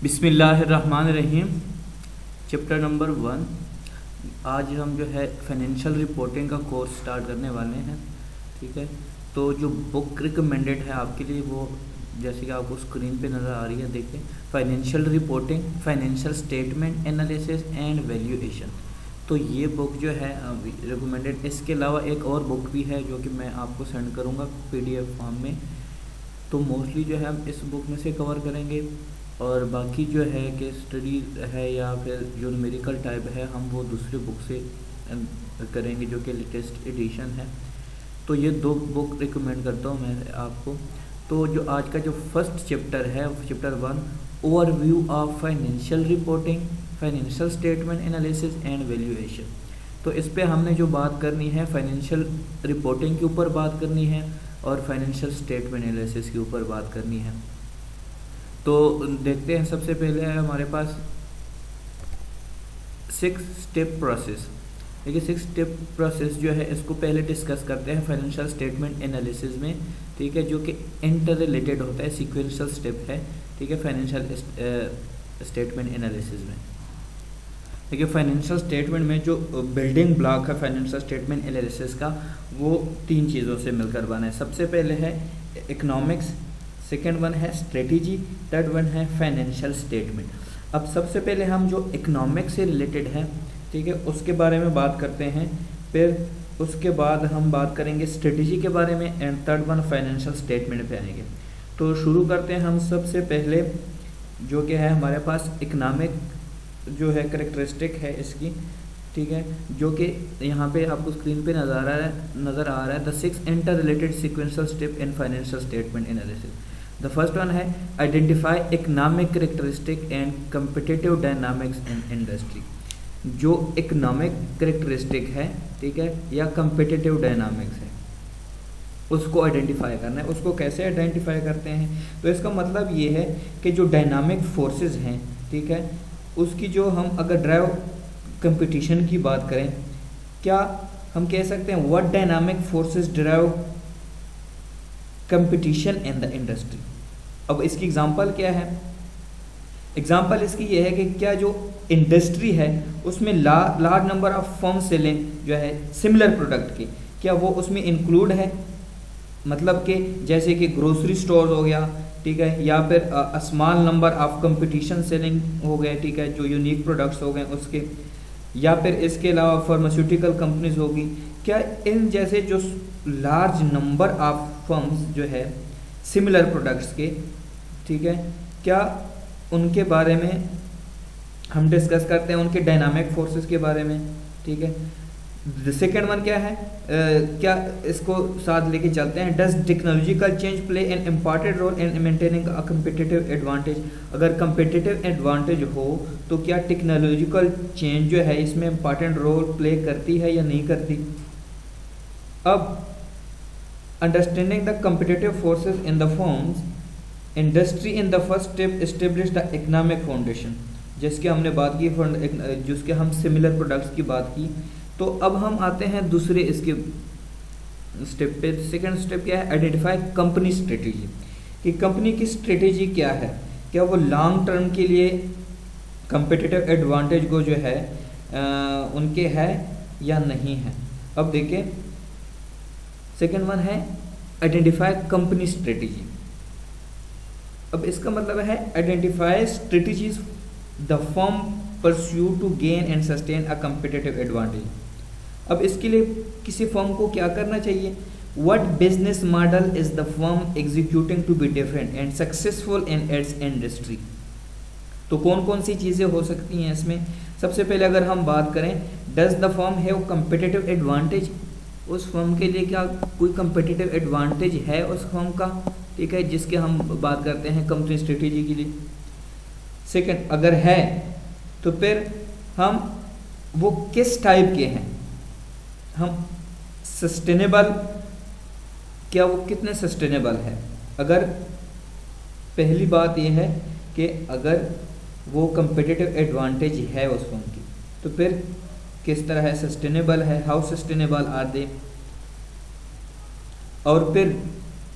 बिस्मिल्लाहिर्रहमानिर्रहीम। Chapter number 1। आज हम जो है फाइनेंशियल रिपोर्टिंग का कोर्स स्टार्ट करने वाले हैं। ठीक है, तो जो बुक रिकमेंडेड है आपके लिए वो जैसे कि आपको स्क्रीन पे नज़र आ रही है, देखिए, financial reporting, financial statement analysis and valuation. तो ये बुक जो है रिकमेंडेड। इसके अलावा एक और बुक भी है जो कि मैं आपको सेंड करूँगा PDF फॉर्म में। तो मोस्टली जो है हम इस बुक में से कवर करेंगे, और बाकी जो है कि स्टडी है या फिर जो न्यूमेरिकल टाइप है हम वो दूसरी बुक से करेंगे जो कि लेटेस्ट एडिशन है। तो ये दो बुक रिकमेंड करता हूँ मैं आपको। तो जो आज का जो फर्स्ट चैप्टर है, chapter 1, overview of financial reporting, financial statement analysis and valuation. तो इस पे हमने जो बात करनी है फाइनेंशियल रिपोर्टिंग के ऊपर बात करनी है और फाइनेंशियल स्टेटमेंट एनालिसिस के ऊपर बात करनी है। तो देखते हैं, सबसे पहले है हमारे पास 6 स्टेप प्रोसेस। देखिए, 6 स्टेप प्रोसेस जो है इसको पहले डिस्कस करते हैं फाइनेंशियल स्टेटमेंट एनालिसिस में। ठीक है, जो कि इंटर रिलेटेड होता है, सीक्वेंशियल स्टेप है। ठीक है, फाइनेंशियल स्टेटमेंट एनालिसिस में। देखिए, फाइनेंशियल स्टेटमेंट में जो बिल्डिंग ब्लॉक है फाइनेंशियल स्टेटमेंट एनालिसिस का, वो 3 चीज़ों से मिलकर बना है। सबसे पहले है इकोनॉमिक्स, सेकेंड वन है स्ट्रेटेजी, थर्ड वन है फाइनेंशियल स्टेटमेंट। अब सबसे पहले हम जो इकोनॉमिक्स से रिलेटेड है, ठीक है, उसके बारे में बात करते हैं। फिर उसके बाद हम बात करेंगे स्ट्रेटेजी के बारे में, and third one financial statement पे आएंगे। तो शुरू करते हैं हम सबसे पहले जो कि है हमारे पास इकोनॉमिक जो है करेक्टरिस्टिक है इसकी। ठीक है, जो कि यहाँ पे आपको स्क्रीन पे नज़र आ रहा है the 6 inter related sequential step in financial statement analysis. The first one है identify economic characteristic and competitive dynamics in industry. जो इकोनॉमिक करेक्टरिस्टिक है, ठीक है, या कम्पिटिटिव डायनामिक्स है, उसको आइडेंटिफाई करना है। उसको कैसे आइडेंटिफाई करते हैं? तो इसका मतलब ये है कि जो डायनामिक फोर्सेस हैं, ठीक है, उसकी जो हम अगर ड्राइव कंपटीशन की बात करें, क्या हम कह सकते हैं what dynamic forces drive competition in the industry. अब इसकी एग्जांपल क्या है? एग्जांपल इसकी ये है कि क्या जो इंडस्ट्री है उसमें large number of firm selling जो है सिमिलर प्रोडक्ट की, क्या वो उसमें इंक्लूड है? मतलब कि जैसे कि ग्रोसरी स्टोर हो गया, ठीक है, या फिर small number of competition selling हो गए, ठीक है, जो यूनिक प्रोडक्ट्स हो गए उसके, या फिर इसके अलावा फार्मास्यूटिकल कंपनीज होगी। क्या इन जैसे जो लार्ज नंबर ऑफ फर्म्स जो है सिमिलर प्रोडक्ट्स के, ठीक है, क्या उनके बारे में हम डिस्कस करते हैं, उनके डायनामिक फोर्सेस के बारे में। ठीक है, सेकेंड वन क्या है, क्या इसको साथ लेके चलते हैं, does technological change play an important role in maintaining a competitive advantage. अगर कम्पिटिटिव एडवांटेज हो तो क्या टेक्नोलॉजिकल चेंज जो है इसमें इम्पॉर्टेंट रोल प्ले करती है या नहीं करती। अब understanding the competitive forces in the firms industry in the first step establish the economic foundation, जिसके हमने बात की, जिसके हम सिमिलर प्रोडक्ट्स की बात की। तो अब हम आते हैं दूसरे इसके स्टेप पे। सेकंड स्टेप क्या है? आइडेंटिफाई कंपनी स्ट्रेटेजी, कि कंपनी की स्ट्रेटेजी क्या है, क्या वो लॉन्ग टर्म के लिए कम्पिटिटिव एडवांटेज को जो है उनके है या नहीं है। अब देखिए, सेकंड वन है आइडेंटिफाई कंपनी स्ट्रेटेजी। अब इसका मतलब है identify strategies the firm pursue to gain and sustain a competitive advantage. अब इसके लिए किसी फर्म को क्या करना चाहिए? What business model is the firm executing to be different and successful in its industry. तो कौन कौन सी चीज़ें हो सकती हैं इसमें? सबसे पहले अगर हम बात करें, does the firm have competitive advantage, उस फर्म के लिए क्या कोई कम्पिटिटिव एडवांटेज है उस फर्म का, ठीक है, जिसके हम बात करते हैं कंपनी स्ट्रेटेजी के लिए। सेकंड, अगर है तो फिर हम वो किस टाइप के हैं, हम सस्टेनेबल, क्या वो कितने सस्टेनेबल है। अगर पहली बात ये है कि अगर वो कम्पिटिटिव एडवांटेज है उस फर्म की, तो फिर किस तरह है, सस्टेनेबल है, हाउ सस्टेनेबल आर दे। और फिर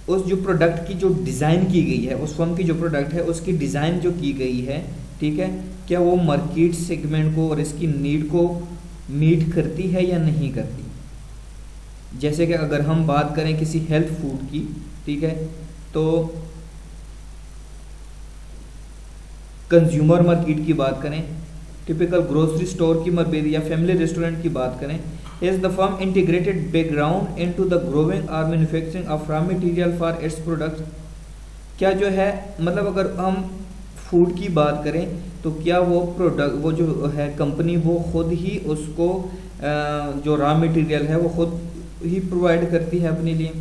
उस जो प्रोडक्ट की जो डिज़ाइन की गई है, उस फर्म की जो प्रोडक्ट है उसकी डिज़ाइन जो की गई है, ठीक है, क्या वो मार्केट सेगमेंट को और इसकी नीड को मीट करती है या नहीं करती। जैसे कि अगर हम बात करें किसी हेल्थ फूड की, ठीक है, तो कंज्यूमर मार्केट की बात करें, टिपिकल ग्रोसरी स्टोर की या फैमिली रेस्टोरेंट की बात करें, is the firm integrated background into the growing और manufacturing of raw material for its products. क्या जो है मतलब अगर हम फूड की बात करें तो क्या वो प्रोडक्ट, वो जो है कंपनी, वो खुद ही उसको जो रॉ मटेरियल है वो खुद ही प्रोवाइड करती है अपने लिए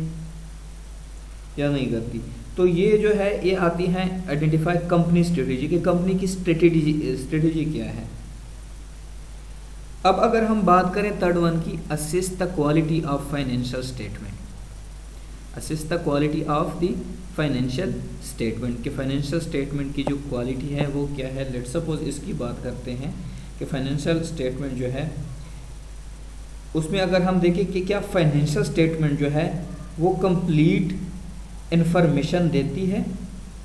या नहीं करती। तो ये जो है ये आती हैं आइडेंटिफाई कंपनी स्ट्रेटेजी, कि कंपनी की स्ट्रेटेजी क्या है। अब अगर हम बात करें थर्ड वन की, assess the quality of financial statement. Assess the quality of the financial statement, कि फाइनेंशियल स्टेटमेंट की जो क्वालिटी है वो क्या है। लेट्स सपोज इसकी बात करते हैं कि फाइनेंशियल स्टेटमेंट जो है उसमें अगर हम देखें कि क्या फाइनेंशियल स्टेटमेंट जो है वो कंप्लीट इंफॉर्मेशन देती है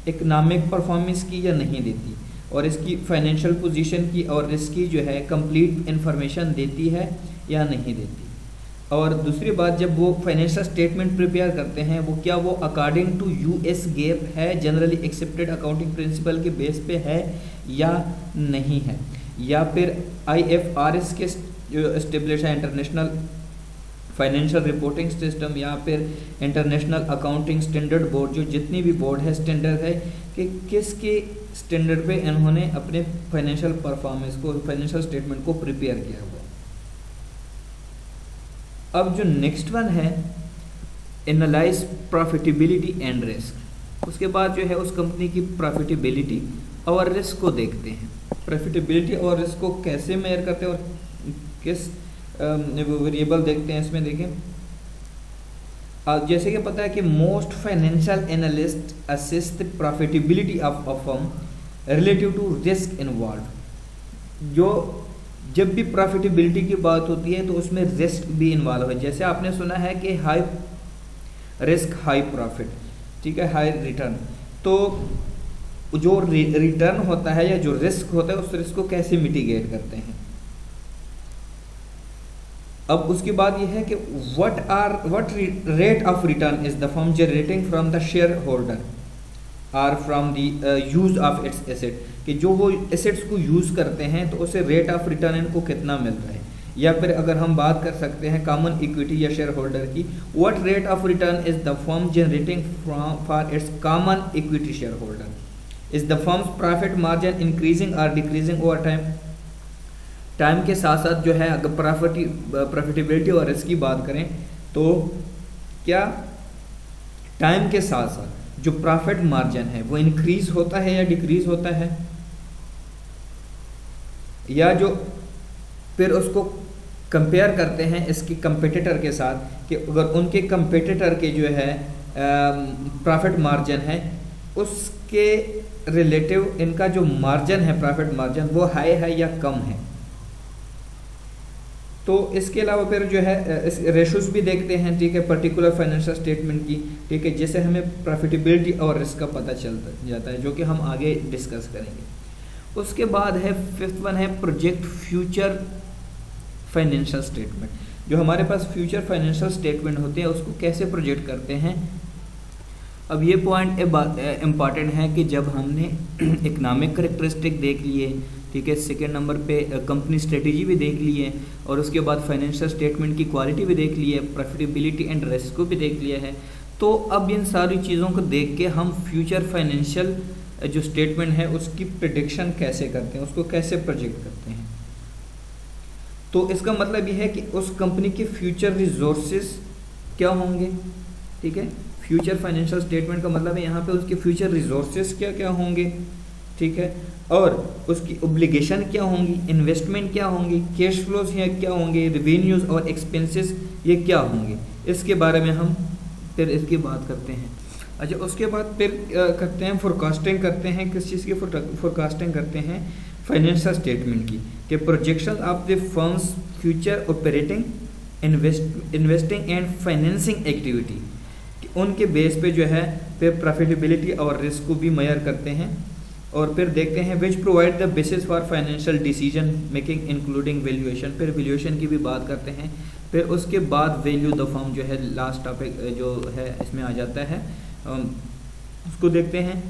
इकोनॉमिक परफॉर्मेंस की या नहीं देती, और इसकी फाइनेंशियल पोजीशन की और इसकी जो है कंप्लीट इंफॉर्मेशन देती है या नहीं देती। और दूसरी बात, जब वो फाइनेंशियल स्टेटमेंट प्रिपेयर करते हैं वो क्या वो अकॉर्डिंग टू यूएस गैप है, जनरली एक्सेप्टेड अकाउंटिंग प्रिंसिपल के बेस पे है या नहीं है, या फिर IFRS के जो एस्टेब्लिश है इंटरनेशनल फाइनेंशियल रिपोर्टिंग सिस्टम, या फिर इंटरनेशनल अकाउंटिंग स्टैंडर्ड बोर्ड, जो जितनी भी बोर्ड है स्टैंडर्ड है कि किसके स्टैंडर्ड पे इन्होंने अपने फाइनेंशियल परफॉर्मेंस को, फाइनेंशियल स्टेटमेंट को प्रिपेयर किया हुआ। अब जो नेक्स्ट वन है, एनालाइज प्रॉफिटेबिलिटी एंड रिस्क। उसके बाद जो है उस कंपनी की प्रॉफिटेबिलिटी और रिस्क को देखते हैं। प्रॉफिटेबिलिटी और रिस्क को कैसे मेजर करते हैं और किस वेरिएबल देखते हैं इसमें। देखें, जैसे कि पता है कि most financial analyst assess the profitability of a firm relative to risk involve. जो जब भी प्रॉफिटेबिलिटी की बात होती है तो उसमें रिस्क भी इन्वॉल्व है। जैसे आपने सुना है कि हाई रिस्क हाई प्रॉफिट, ठीक है, हाई रिटर्न। तो जो रिटर्न होता है या जो रिस्क होता है उस रिस्क को कैसे मिटिगेट करते हैं। अब उसके बाद ये है कि what rate of return is the firm generating from the shareholder और from the use of its asset, कि जो वो एसेट्स को यूज़ करते हैं तो उसे रेट ऑफ रिटर्न इनको कितना मिल रहा है। या फिर अगर हम बात कर सकते हैं कॉमन इक्विटी या शेयर होल्डर की, what rate of return is the firm generating for its common equity share holder, is the firms profit margin increasing और डिक्रीजिंग ओवर टाइम। टाइम के साथ साथ जो है अगर प्रॉफिटेबिलिटी और रिस्क की बात करें तो क्या टाइम के साथ साथ जो प्रॉफिट मार्जिन है वो इंक्रीज होता है या डिक्रीज होता है, या जो फिर उसको कंपेयर करते हैं इसके कंपेटिटर के साथ कि अगर उनके कंपेटिटर के जो है प्रॉफिट मार्जिन है उसके रिलेटिव इनका जो मार्जिन है प्रॉफिट मार्जिन वो हाई है या कम है। तो इसके अलावा फिर जो है रेशोज भी देखते हैं, ठीक है, पर्टिकुलर फाइनेंशियल स्टेटमेंट की, ठीक है, जिससे हमें प्रॉफिटेबिलिटी और रिस्क का पता चलता जाता है, जो कि हम आगे डिस्कस करेंगे। उसके बाद है फिफ्थ वन है प्रोजेक्ट फ्यूचर फाइनेंशियल स्टेटमेंट। जो हमारे पास फ्यूचर फाइनेंशियल स्टेटमेंट होते हैं उसको कैसे प्रोजेक्ट करते हैं। अब ये पॉइंट इम्पॉर्टेंट है कि जब हमने इकोनॉमिक करेक्टरिस्टिक देख लिए, ठीक है, सेकेंड नंबर पे कंपनी स्ट्रेटेजी भी देख ली है, और उसके बाद फाइनेंशियल स्टेटमेंट की क्वालिटी भी देख ली है, प्रॉफिटेबिलिटी एंड रिस्क को भी देख लिया है। तो अब इन सारी चीज़ों को देख के हम फ्यूचर फाइनेंशियल जो स्टेटमेंट है उसकी प्रेडिक्शन कैसे करते हैं, उसको कैसे प्रोजेक्ट करते हैं। तो इसका मतलब ये है कि उस कंपनी के फ्यूचर रिसोर्सेज क्या होंगे, ठीक है। फ्यूचर फाइनेंशियल स्टेटमेंट का मतलब है यहाँ पे उसके फ्यूचर रिसोर्सेज क्या क्या होंगे, ठीक है, और उसकी ओब्लिगेशन क्या होंगी, इन्वेस्टमेंट क्या होंगी, कैश फ्लोज हैं क्या होंगे, रेवेन्यूज़ और एक्सपेंसेस ये क्या होंगे, इसके बारे में हम फिर इसकी बात करते हैं। अच्छा, उसके बाद फिर करते हैं फोरकास्टिंग करते हैं। किस चीज़ की फोरकास्टिंग करते हैं, फाइनेंशियल स्टेटमेंट की, कि projection of the firms future operating investing and financing activity, उनके बेस पे जो है फिर प्रॉफिटेबिलिटी और रिस्क को भी मेजर करते हैं। और फिर देखते हैं which provide the basis for financial decision making including valuation, फिर वैल्यूएशन की भी बात करते हैं। फिर उसके बाद वैल्यू द फर्म जो है लास्ट टॉपिक जो है इसमें आ जाता है, उसको देखते हैं।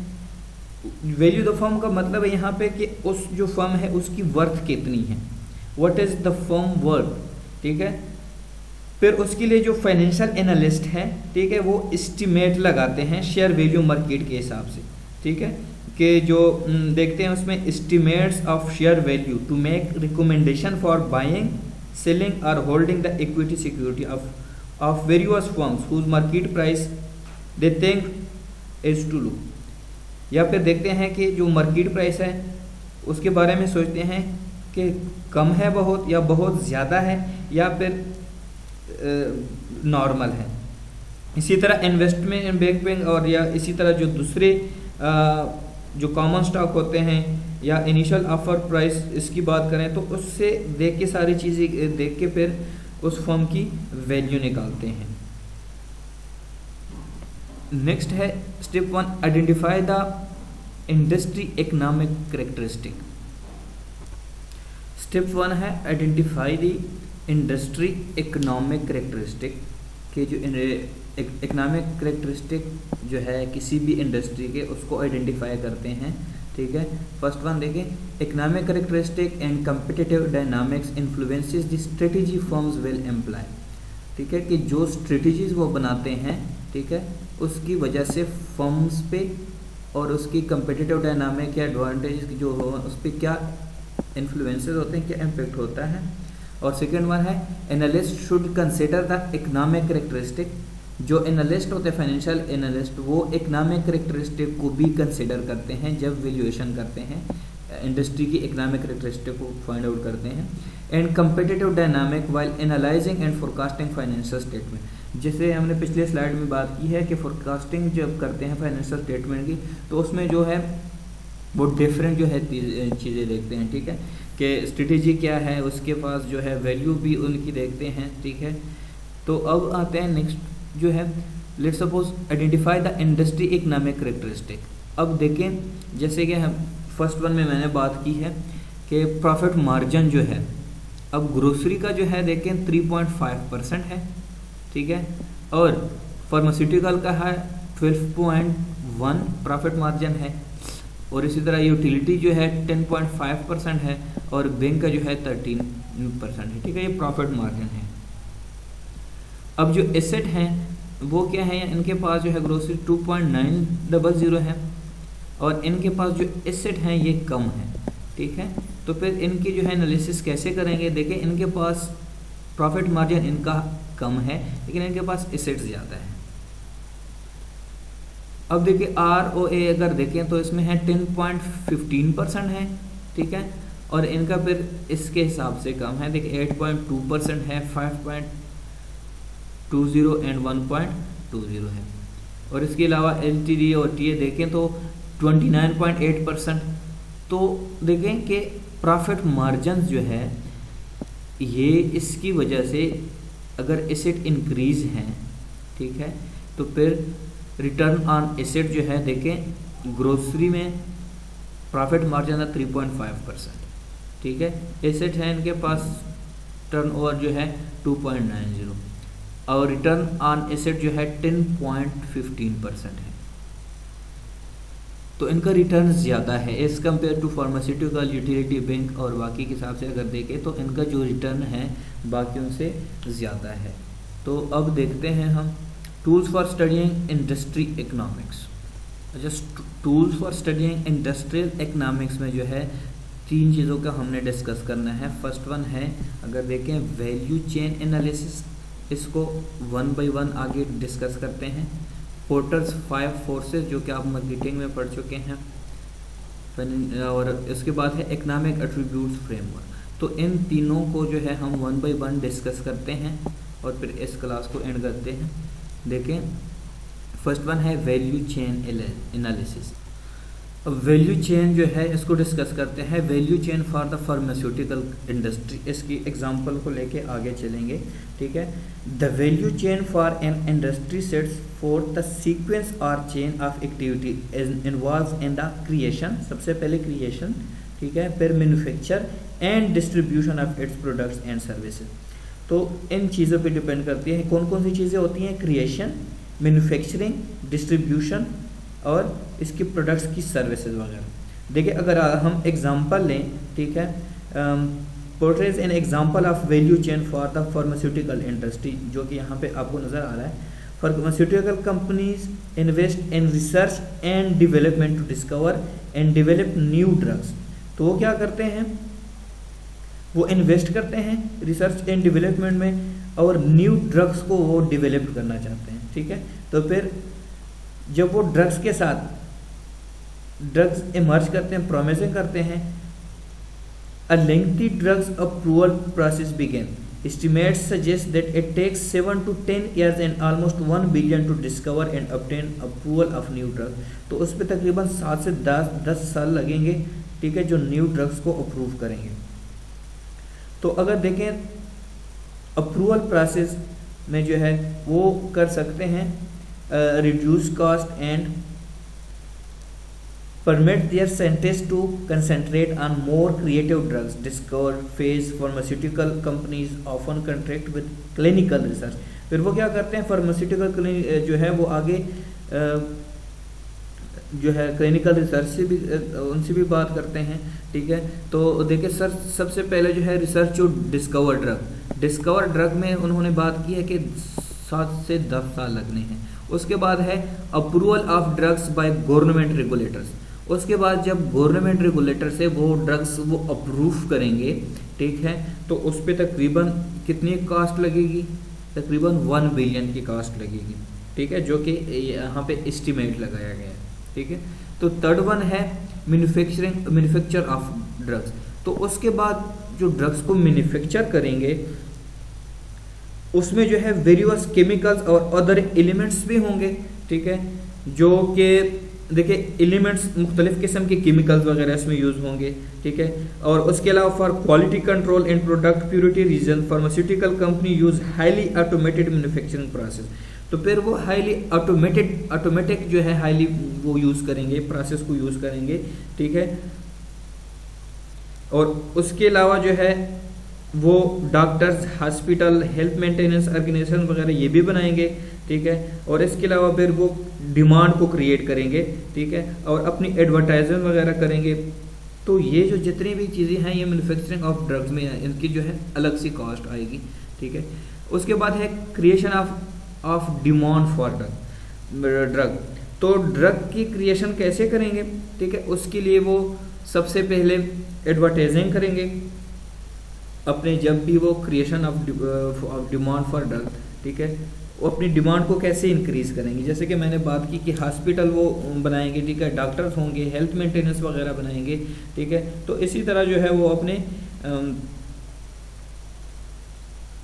वैल्यू द फर्म का मतलब है यहाँ पे कि उस जो फर्म है उसकी वर्थ कितनी है, what is the firm worth, ठीक है। फिर उसके लिए जो फाइनेंशियल एनालिस्ट है, ठीक है, वो एस्टिमेट लगाते हैं शेयर वैल्यू मार्केट के हिसाब से, ठीक है, कि जो देखते हैं उसमें estimates of share value to make recommendation for buying selling और holding the equity security of various firms whose market price they think is too low. या फिर देखते हैं कि जो मार्केट प्राइस है उसके बारे में सोचते हैं कि कम है बहुत, या बहुत ज़्यादा है, या फिर नॉर्मल है। इसी तरह इन्वेस्टमेंट बैंकिंग और या इसी तरह जो दूसरे जो कॉमन स्टॉक होते हैं या इनिशियल ऑफर प्राइस इसकी बात करें तो उससे देख के सारी चीज़ें देख के फिर उस फर्म की वैल्यू निकालते हैं। नेक्स्ट है step 1, identify the industry economic characteristic. Step 1 है identify the industry economic characteristic, के जो इकोनॉमिक कैरेक्टरिस्टिक जो है किसी भी इंडस्ट्री के उसको आइडेंटिफाई करते हैं, ठीक है। फर्स्ट वन देखें, economic characteristic and competitive dynamics influences the strategy firms will employ, ठीक है, कि जो स्ट्रेटजीज वो बनाते हैं, ठीक है, उसकी वजह से फर्म्स पे और उसकी कम्पिटिटिव डायनामिक या एडवांटेज जो हो उस पर क्या इन्फ्लुएंसेस होते हैं, क्या इम्पेक्ट होता है। और सेकेंड वन है analyst should consider the economic characteristic, जो एनालिस्ट होते हैं फाइनेंशियल एनालिस्ट वो इकोनॉमिक कैरेक्टरिस्टिक को भी कंसिडर करते हैं जब वैल्यूएशन करते हैं, इंडस्ट्री की इकोनॉमिक कैरेक्टरिस्टिक को फाइंड आउट करते हैं। And competitive dynamic while analysing and forecasting financial statement, जैसे हमने पिछले स्लाइड में बात की है कि फोरकास्टिंग जब करते हैं फाइनेंशियल स्टेटमेंट की तो उसमें जो है वो डिफरेंट जो है चीज़ें देखते हैं, ठीक है, कि स्ट्रेटेजी क्या है, उसके पास जो है वैल्यू भी उनकी देखते हैं, ठीक है। तो अब आते हैं नेक्स्ट जो है, let's suppose identify the industry economic characteristic. अब देखें जैसे कि हम फर्स्ट वन में मैंने बात की है कि प्रॉफिट मार्जिन जो है, अब ग्रोसरी का जो है देखें 3.5% है, ठीक है, और फार्मास्यूटिकल का है 12.1 प्रॉफिट मार्जिन है, और इसी तरह यूटिलिटी जो है 10.5% है, और बैंक का जो है 13% है, ठीक है, ये प्रॉफिट मार्जिन है। अब जो एसेट हैं वो क्या है, इनके पास जो है ग्रोसरी 2.900 है, और इनके पास जो एसेट हैं ये कम है, ठीक है। तो फिर इनकी जो है एनालिसिस कैसे करेंगे, देखें इनके पास प्रॉफिट मार्जिन इनका कम है लेकिन इनके पास एसेट ज़्यादा है। अब देखिए ROA अगर देखें तो इसमें है 10.15% है, ठीक है, और इनका फिर इसके हिसाब से कम है, देखिए 8.2% है, 5.20 एंड 1.20 है, और इसके अलावा LTD और TA देखें तो 29.8%। तो देखें कि प्रॉफिट मार्जिन जो है ये इसकी वजह से अगर एसेट इंक्रीज हैं, ठीक है, तो फिर रिटर्न ऑन एसेट जो है देखें ग्रोसरी में प्रॉफिट मार्जिन है 3.5%, ठीक है, एसेट है इनके पास टर्नओवर जो है 2.90 और रिटर्न ऑन एसेट जो है 10.15% है। तो इनका रिटर्न ज़्यादा है as compare to pharmaceutical, utility, bank और बाकी के हिसाब से अगर देखें तो इनका जो रिटर्न है बाकियों से ज़्यादा है। तो अब देखते हैं हम tools for studying industry economics. Just tools for studying industrial economics में जो है 3 चीज़ों का हमने डिस्कस करना है। फर्स्ट वन है अगर देखें वैल्यू चेन एनालिसिस, इसको 1 बाय 1 आगे डिस्कस करते हैं। पोर्टर्स 5 फोर्सेस जो कि आप मार्केटिंग में पढ़ चुके हैं, और इसके बाद है इकोनॉमिक एट्रीब्यूट्स फ्रेमवर्क। तो इन तीनों को जो है हम 1 बाय 1 डिस्कस करते हैं और फिर इस क्लास को एंड करते हैं। देखें फर्स्ट वन है value chain analysis. Value chain जो है इसको डिस्कस करते हैं। Value chain for the pharmaceutical industry, इसकी एग्जांपल को लेके आगे चलेंगे, ठीक है। The value chain for an industry sets for the sequence और chain of activity involves in the creation, सबसे पहले क्रिएशन, ठीक है, फिर manufacture and distribution of its products and services. तो इन चीज़ों पे डिपेंड करती है कौन कौन सी चीज़ें होती हैं, क्रिएशन, मैन्युफैक्चरिंग, डिस्ट्रीब्यूशन और इसकी प्रोडक्ट्स की सर्विसेज वगैरह। देखिए अगर हम एग्जांपल लें, ठीक है, Porter's an example of value chain for the pharmaceutical industry, जो कि यहाँ पे आपको नज़र आ रहा है। Pharmaceutical companies invest in research and development to discover and develop new drugs. तो वो क्या करते हैं, वो इन्वेस्ट करते हैं रिसर्च एंड डेवलपमेंट में और न्यू ड्रग्स को वो डेवलप करना चाहते हैं, ठीक है। तो फिर जब वो ड्रग्स के साथ ड्रग्स इमर्ज करते हैं, प्रोमिसिंग करते हैं, a lengthy drugs approval process begin. Estimates suggest that it takes 7 to 10 years and almost 1 billion to discover and obtain approval of new drug। तो उस पर तकरीबन 7 से 10 साल लगेंगे, ठीक है, जो न्यू ड्रग्स को अप्रूव करेंगे। तो अगर देखें अप्रूवल प्रोसेस में जो है वो कर सकते हैं reduce cost and permit their scientists to concentrate on more creative drugs discovered phase। Pharmaceutical companies often contract with clinical research। फिर वो क्या करते हैं, फार्मास्यूटिकल जो है वो आगे जो है क्लिनिकल रिसर्च से भी उनसे भी बात करते हैं, ठीक है। तो देखिए सर, सबसे पहले जो है रिसर्च जो डिस्कवर ड्रग में उन्होंने बात की है कि 7 से 10 साल लगने हैं। उसके बाद है approval of drugs by government regulators. उसके बाद जब गवर्नमेंट रेगुलेटर से वो ड्रग्स वो अप्रूव करेंगे, ठीक है, तो उस पर तकरीबन कितनी कास्ट लगेगी, तकरीबन 1 बिलियन की कास्ट लगेगी, ठीक है, जो कि यहाँ पे एस्टिमेट लगाया गया है, ठीक है। तो थर्ड वन है मैन्युफैक्चर ऑफ ड्रग्स। तो उसके बाद जो ड्रग्स को मैन्युफैक्चर करेंगे उसमें जो है वेरियस केमिकल्स और अदर एलिमेंट्स भी होंगे, ठीक है, जो कि देखिए एलिमेंट्स मुख्तलिफ किस्म के केमिकल्स वगैरह इसमें यूज़ होंगे, ठीक है। और उसके अलावा for quality control and product purity reason pharmaceutical company use highly automated manufacturing process. तो फिर वो हाईली ऑटोमेटिक जो है हाईली वो यूज़ करेंगे, प्रोसेस को यूज़ करेंगे, ठीक है। और उसके अलावा जो है वो doctors, hospital, health maintenance organisation वगैरह ये भी बनाएंगे, ठीक है। और इसके अलावा फिर वो डिमांड को क्रिएट करेंगे, ठीक है, और अपनी एडवर्टाइजमेंट वगैरह करेंगे। तो ये जो जितनी भी चीज़ें हैं ये मैन्युफैक्चरिंग ऑफ ड्रग्स में है, इनकी जो है अलग सी कॉस्ट आएगी, ठीक है। उसके बाद है creation of demand for drug. तो ड्रग की क्रिएशन कैसे करेंगे, ठीक है, उसके लिए वो सबसे पहले एडवर्टाइजिंग करेंगे अपने, जब भी वो creation of demand for drug, ठीक है, वो अपनी डिमांड को कैसे इंक्रीज करेंगे। जैसे कि मैंने बात की कि हॉस्पिटल वो बनाएंगे, ठीक है, डॉक्टर्स होंगे, हेल्थ मेंटेनेंस वगैरह बनाएंगे, ठीक है। तो इसी तरह जो है वो अपने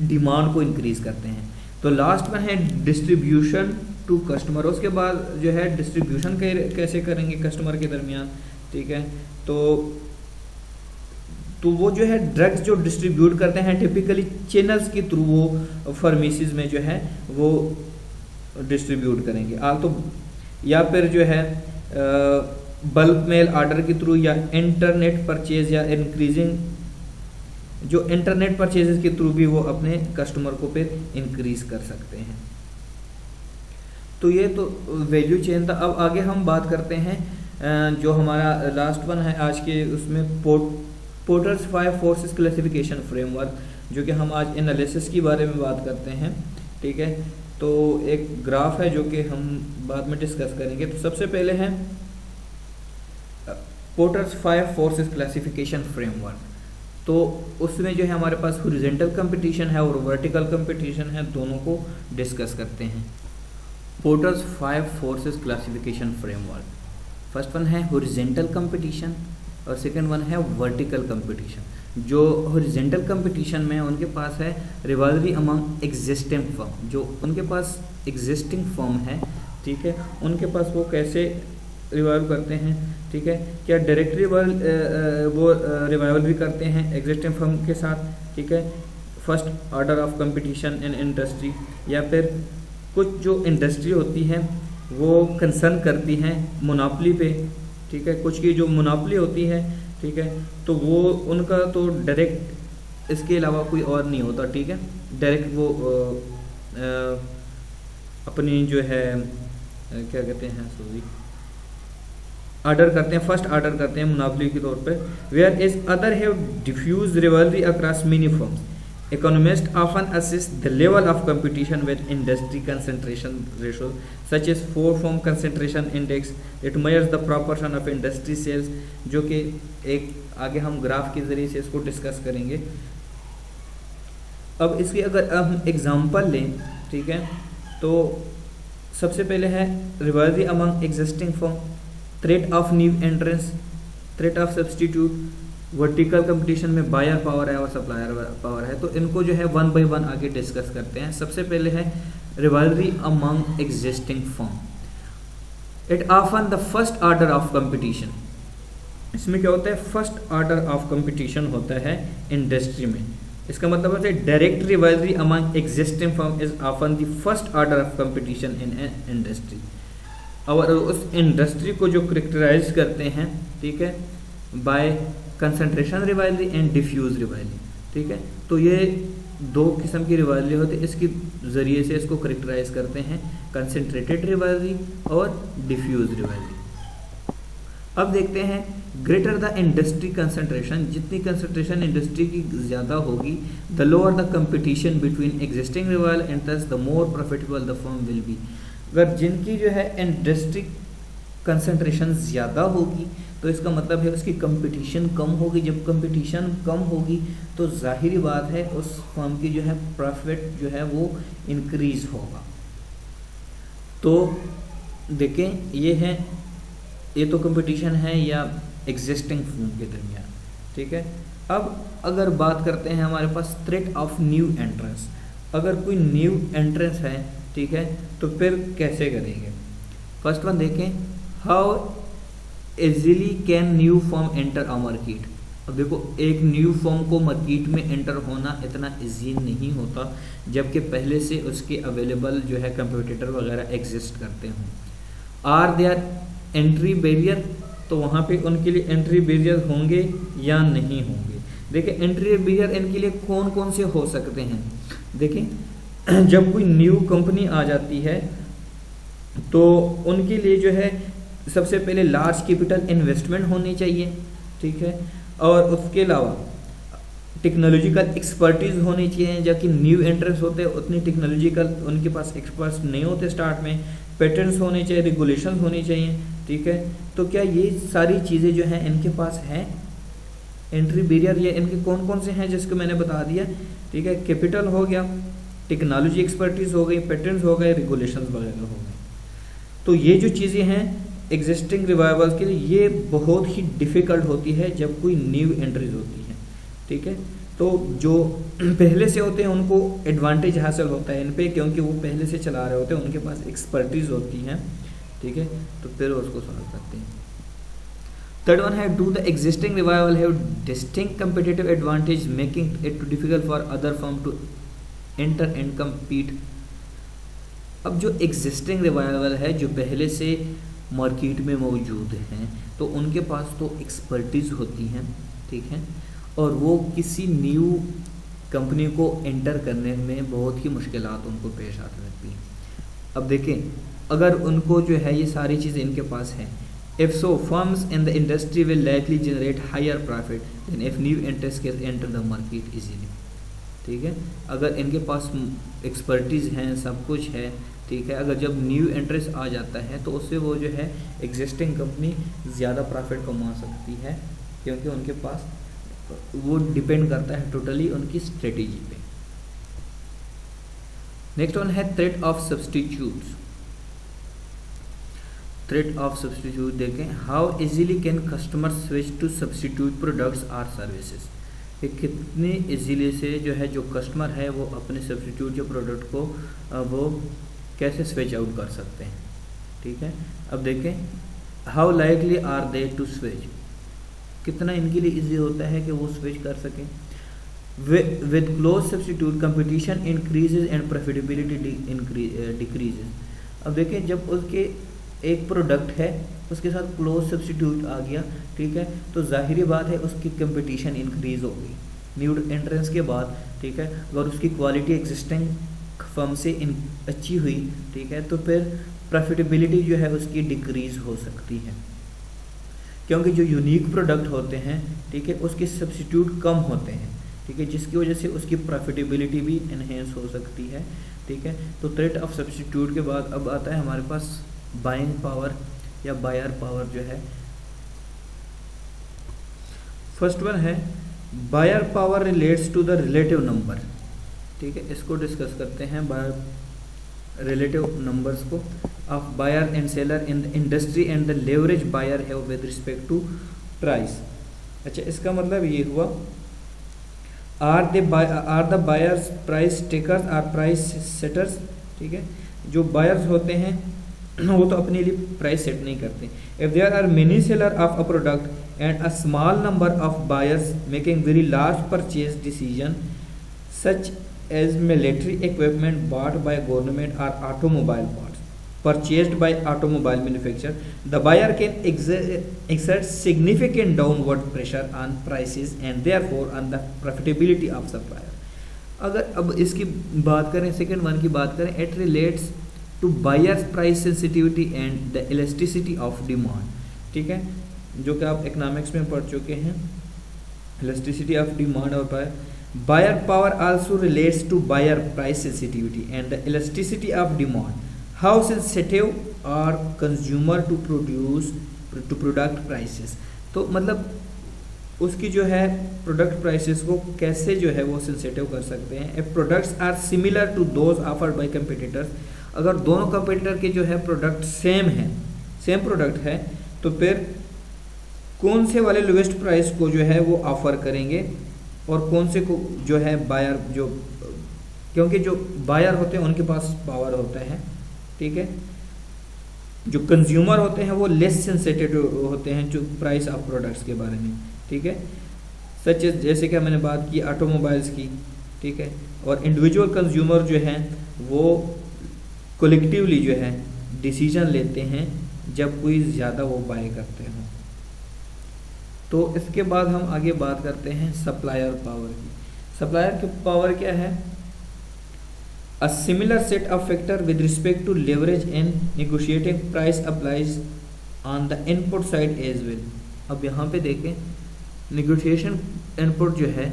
डिमांड को इंक्रीज करते हैं। तो लास्ट में है डिस्ट्रीब्यूशन टू कस्टमर। उसके बाद जो है डिस्ट्रीब्यूशन कैसे करेंगे कस्टमर के दरमियान, ठीक है। तो वो जो है ड्रग्स जो डिस्ट्रीब्यूट करते हैं टिपिकली चैनल्स के थ्रू वो फार्मेसीज में जो है वो डिस्ट्रीब्यूट करेंगे। तो या फिर जो है बल्क मेल ऑर्डर के थ्रू या इंटरनेट परचेज या इंक्रीजिंग जो इंटरनेट परचेजेस के थ्रू भी वो अपने कस्टमर को फिर इंक्रीज कर सकते हैं। तो ये तो वैल्यू चेन था। अब आगे हम बात करते हैं जो हमारा लास्ट वन है आज के, उसमें पोर्टर्स 5 फोर्सेस क्लासिफिकेशन फ्रेमवर्क, जो कि हम आज एनालिसिस के बारे में बात करते हैं, ठीक है। तो एक ग्राफ है जो कि हम बाद में डिस्कस करेंगे। तो सबसे पहले है पोर्टर्स 5 फोर्सेस क्लासिफिकेशन फ्रेमवर्क। तो उसमें जो है हमारे पास हॉरिजॉन्टल कंपटीशन है और वर्टिकल कंपटीशन है, दोनों को डिस्कस करते हैं। Porters 5 forces classification framework, first one है हॉरिजॉन्टल कंपटीशन और सेकंड वन है वर्टिकल कंपटीशन। जो हॉरिजॉन्टल कंपटीशन में उनके पास है रिवाइवरी अमंग एग्जिस्टिंग फर्म, जो उनके पास एग्जिस्टिंग फर्म है, ठीक है, उनके पास वो कैसे रिवाइव करते हैं, ठीक है, क्या डायरेक्ट वो रिवाइवल भी करते हैं एग्जिस्टिंग फर्म के साथ, ठीक है, first order of competition in industry, या फिर कुछ जो इंडस्ट्री होती है वो कंसर्न करती हैं मोनोपोली पे, ठीक है, कुछ की जो मोनोपोली होती है, ठीक है, तो वो उनका तो डायरेक्ट इसके अलावा कोई और नहीं होता, ठीक है, डायरेक्ट वो अपनी जो है क्या कहते हैं, सॉरी, ऑर्डर करते हैं, फर्स्ट ऑर्डर करते हैं मोनोपोली के तौर पे। Where is other have diffuse rivalry across many firms, economists often assess the level of competition with industry concentration ratio such as 4 firm concentration index. It measures the proportion of industry sales, जो कि एक आगे हम graph के ज़रिए से इसको discuss करेंगे। अब इसकी अगर हम एग्जांपल लें, ठीक है, तो सबसे पहले है rivalry among existing firm, threat of new entrance, threat of substitute, vertical competition में बायर पावर है और सप्लायर पावर है। तो इनको जो है वन बाय वन आगे डिस्कस करते हैं। सबसे पहले है rivalry among existing firm, it often the first order of competition. इसमें क्या होता है, फर्स्ट ऑर्डर ऑफ कंपटीशन होता है इंडस्ट्री में। इसका मतलब होता है direct rivalry among existing firm is often the first order of competition in an industry. और उस इंडस्ट्री को जो करेक्टराइज करते हैं, ठीक है, बाय कंसंट्रेशन रिवाइवरी एंड डिफ्यूज रिवाइवरी, ठीक है। तो ये दो किस्म की रिवाइवरी होती है, इसके ज़रिए से इसको करेक्टराइज करते हैं, कंसंट्रेटेड रिवाइवरी और डिफ्यूज रिवाइवरी। अब देखते हैं ग्रेटर द इंडस्ट्री कंसंट्रेशन, जितनी कंसंट्रेशन इंडस्ट्री की ज़्यादा होगी, the lower the competition between existing revival and thus the more profitable the firm will be. अगर जिनकी जो है इंडस्ट्री कंसंट्रेशन ज़्यादा होगी तो इसका मतलब है उसकी कंपटीशन कम होगी। जब कंपटीशन कम होगी तो जाहिर बात है उस फर्म की जो है प्रॉफिट जो है वो इंक्रीज होगा। तो देखें ये तो कंपटीशन है या एग्जिस्टिंग फर्म के दरमियान, ठीक है। अब अगर बात करते हैं हमारे पास थ्रेट ऑफ न्यू एंट्रेंस, अगर कोई न्यू एंट्रेंस है, ठीक है, तो फिर कैसे करेंगे। फर्स्ट वन देखें, how easily can new firm enter a market. अब देखो एक न्यू फर्म को मार्केट में एंटर होना इतना इजी नहीं होता जबकि पहले से उसके अवेलेबल जो है कंपटीटर वगैरह एग्जिस्ट करते हों। आर देयर एंट्री बैरियर, तो वहाँ पे उनके लिए एंट्री बैरियर होंगे या नहीं होंगे। देखिए एंट्री बैरियर इनके लिए कौन कौन से हो सकते हैं। देखिए जब कोई न्यू कंपनी आ जाती है तो उनके लिए जो है सबसे पहले लार्ज कैपिटल इन्वेस्टमेंट होनी चाहिए, ठीक है, और उसके अलावा टेक्नोलॉजिकल एक्सपर्टीज होनी चाहिए। जबकि न्यू एंट्रेंस होते हैं उतनी टेक्नोलॉजिकल उनके पास एक्सपर्ट्स नहीं होते स्टार्ट में। पेटेंट्स होने चाहिए, रेगुलेशन होनी चाहिए, ठीक है। तो क्या ये सारी चीज़ें जो हैं इनके पास हैं एंट्री बैरियर, ये इनके कौन कौन से हैं जिसको मैंने बता दिया, ठीक है। कैपिटल हो गया, टेक्नोलॉजी एक्सपर्टीज हो गई, पेटेंट्स हो गए, रेगुलेशन वगैरह हो गए। तो ये जो चीज़ें हैं एग्जिस्टिंग रिवाइवल के लिए ये बहुत ही डिफ़िकल्ट होती है जब कोई न्यू एंट्रीज होती है, ठीक है। तो जो पहले से होते हैं उनको एडवांटेज हासिल होता है इन पे, क्योंकि वो पहले से चला रहे होते हैं, उनके पास एक्सपर्टीज होती हैं, ठीक है। तो फिर उसको सॉल्व करते हैं। थर्ड वन है, do the existing rivals have distinct competitive advantage making it difficult for other firm to enter and compete. अब जो एग्जिस्टिंग रिवाइवल है जो पहले से मार्केट में मौजूद हैं तो उनके पास तो एक्सपर्टीज़ होती हैं, ठीक है, और वो किसी न्यू कंपनी को एंटर करने में बहुत ही मुश्किलात उनको पेश आती रहती हैं। अब देखें अगर उनको जो है ये सारी चीज़ें इनके पास हैं, if so firms in the industry will likely generate higher profit than if new entrants can enter the market easily, ठीक है। अगर इनके पास एक्सपर्टीज़ हैं, सब कुछ है, ठीक है, अगर जब न्यू एंट्रेंस आ जाता है तो उससे वो जो है एग्जिस्टिंग कंपनी ज़्यादा प्रॉफिट कमा सकती है, क्योंकि उनके पास वो डिपेंड करता है टोटली उनकी स्ट्रेटेजी पे। नेक्स्ट वन है threat of substitutes. Threat of substitute देखें, how easily can customer switch to substitute products or services. कि कितने इजीली से जो है जो कस्टमर है वो अपने सब्सटीट्यूट जो प्रोडक्ट को वो कैसे स्विच आउट कर सकते हैं, ठीक है। अब देखें how likely are they to switch, कितना इनके लिए इजी होता है कि वो स्विच कर सकें। With close substitute competition increases and profitability decreases. अब देखें जब उसके एक प्रोडक्ट है उसके साथ क्लोज सब्स्टिट्यूट आ गया, ठीक है, तो जाहिर बात है उसकी कंपटीशन इंक्रीज हो गई न्यू एंट्रेंस के बाद, ठीक है। अगर उसकी क्वालिटी एग्जिस्टिंग फर्म से अच्छी हुई, ठीक है, तो फिर प्रॉफिटेबिलिटी जो है उसकी डिक्रीज हो सकती है, क्योंकि जो यूनिक प्रोडक्ट होते हैं, ठीक है, उसके सब्स्टिट्यूट कम होते हैं, ठीक है, जिसकी वजह से उसकी प्रॉफिटेबिलिटी भी इन्हेंस हो सकती है, ठीक है। तो थ्रेट ऑफ सब्स्टिट्यूट के बाद अब आता है हमारे पास बाइंग पावर या बायर पावर जो है। फर्स्ट वन है buyer power relates to the relative number, ठीक है, इसको डिस्कस करते हैं बायर रिलेटिव नंबर्स को of buyer and seller in the industry and the leverage buyer have with respect to price. अच्छा, इसका मतलब ये हुआ are the buyers price takers or price setters, ठीक है। जो बायर्स होते हैं वो तो अपने लिए प्राइस सेट नहीं करते। If there are many seller of a product and a small number of buyers making very large purchase decision such as military equipment bought by government or automobile parts purchased by automobile manufacturer, the buyer can exert significant downward pressure on prices and therefore on the profitability of supplier। अगर अब इसकी बात करें, second one की बात करें, it relates to buyers price sensitivity and the elasticity of demand, ठीक है, जो कि आप इकोनॉमिक्स में पढ़ चुके हैं, elasticity of demand और buyer power also relates to buyer price sensitivity and the elasticity of demand। How sensitive are consumer to product prices, तो मतलब उसकी जो है प्रोडक्ट प्राइसेस को कैसे जो है वो सेंसिटिव कर सकते हैं। If products are similar to those offered by competitors, अगर दोनों कंपटीटर के जो है प्रोडक्ट सेम है, सेम प्रोडक्ट है, तो फिर कौन से वाले लोवेस्ट प्राइस को जो है वो ऑफर करेंगे और कौन से को जो है बायर, जो क्योंकि जो बायर होते हैं उनके पास पावर होता है, ठीक है, जो कंज्यूमर होते हैं वो लेस सेंसिटिव होते हैं जो प्राइस ऑफ प्रोडक्ट्स के बारे में, ठीक है। सच जैसे कि मैंने बात की ऑटोमोबाइल्स की, ठीक है, और इंडिविजुअल कंज्यूमर जो हैं वो कलेक्टिवली जो है डिसीजन लेते हैं जब कोई ज़्यादा वो बाय करते हैं। तो इसके बाद हम आगे बात करते हैं सप्लायर पावर की। सप्लायर की पावर क्या है? A similar set of factor with respect to leverage in negotiating price applies on the input side as well। अब यहाँ पे देखें negotiation input जो है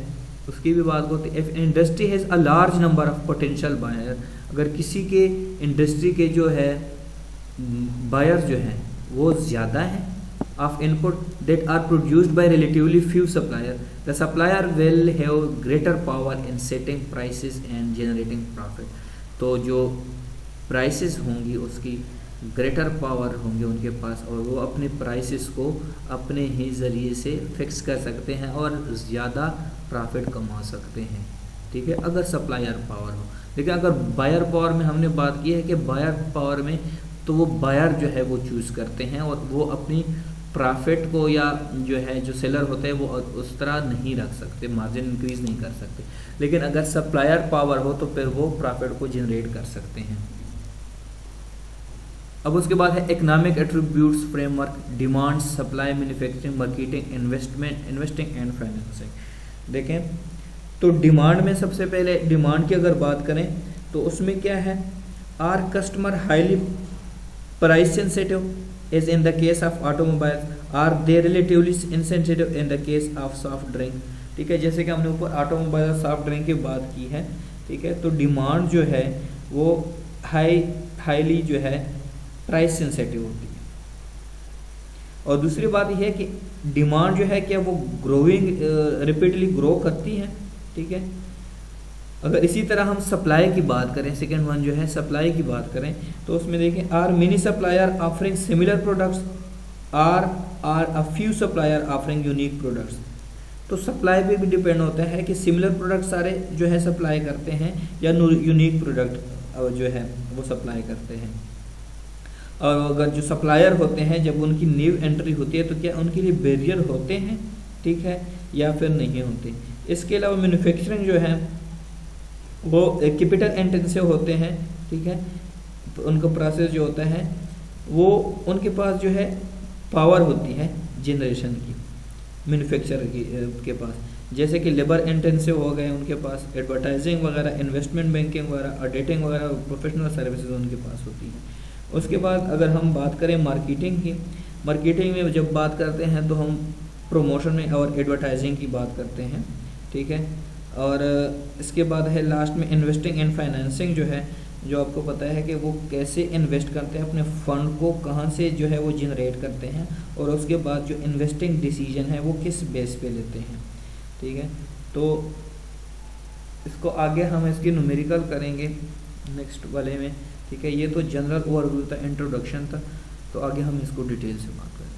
उसकी भी बात होती है। If industry has a large number of potential buyer, अगर किसी के इंडस्ट्री के जो है बायर्स जो हैं वो ज़्यादा हैं of input that are produced by relatively few supplier, the supplier will have greater power in setting prices and generating profit। तो जो prices होंगी उसकी greater power होंगे उनके पास और वो अपने prices को अपने ही ज़रिए से फिक्स कर सकते हैं और ज़्यादा प्रॉफिट कमा सकते हैं, ठीक है, अगर सप्लायर पावर हो। लेकिन अगर बायर पावर में हमने बात की है कि बायर पावर में तो वो बायर जो है वो चूज़ करते हैं और वो अपनी प्रॉफिट को या जो है जो सेलर होते हैं वो उस तरह नहीं रख सकते, मार्जिन इंक्रीज नहीं कर सकते। लेकिन अगर सप्लायर पावर हो तो फिर वो प्रॉफिट को जनरेट कर सकते हैं। अब उसके बाद है economic attributes framework, demand, supply, manufacturing, marketing, investing and financing. देखें तो डिमांड में सबसे पहले डिमांड की अगर बात करें तो उसमें क्या है, are customer highly price sensitive as in the case of automobiles, are they relatively insensitive in the case of soft drink, ठीक है। जैसे कि हमने ऊपर ऑटोमोबाइल और सॉफ्ट ड्रिंक की बात की है, ठीक है, तो डिमांड जो है वो हाईली जो है प्राइस सेंसिटिव होती है। और दूसरी बात यह है कि डिमांड जो है क्या वो ग्रोइंग रिपीटली ग्रो करती है, ठीक है। अगर इसी तरह हम सप्लाई की बात करें, सेकेंड वन जो है सप्लाई की बात करें तो उसमें देखें are many supplier offering similar products, are a few supplier offering unique products. तो सप्लाई पे भी डिपेंड होता है कि सिमिलर प्रोडक्ट सारे जो है सप्लाई करते हैं या यूनिक प्रोडक्ट जो है वो सप्लाई करते हैं। और अगर जो सप्लायर होते हैं जब उनकी न्यू एंट्री होती है तो क्या उनके लिए बैरियर होते हैं, ठीक है, या फिर नहीं होते। इसके अलावा मैन्युफैक्चरिंग जो है वो कैपिटल इंटेंसिव होते हैं, ठीक है, तो उनका प्रोसेस जो होता है वो उनके पास जो है पावर होती है जनरेशन की, मैन्युफैक्चर के पास, जैसे कि लेबर इंटेंसिव हो गए उनके पास, एडवर्टाइजिंग वगैरह, इन्वेस्टमेंट बैंकिंग वगैरह, ऑडिटिंग वगैरह, प्रोफेशनल सर्विसेज उनके पास होती हैं। उसके बाद अगर हम बात करें मार्केटिंग की, मार्केटिंग में जब बात करते हैं तो हम प्रमोशन में और एडवर्टाइजिंग की बात करते हैं, ठीक है। और इसके बाद है लास्ट में इन्वेस्टिंग एंड फाइनेंसिंग जो है, जो आपको पता है कि वो कैसे इन्वेस्ट करते हैं, अपने फंड को कहाँ से जो है वो जनरेट करते हैं, और उसके बाद जो इन्वेस्टिंग डिसीजन है वो किस बेस पे लेते हैं, ठीक है। तो इसको आगे हम इसकी न्यूमेरिकल करेंगे नेक्स्ट वाले में, ठीक है। ये तो जनरल ओवरव्यू था, इंट्रोडक्शन था, तो आगे हम इसको डिटेल से बात करेंगे।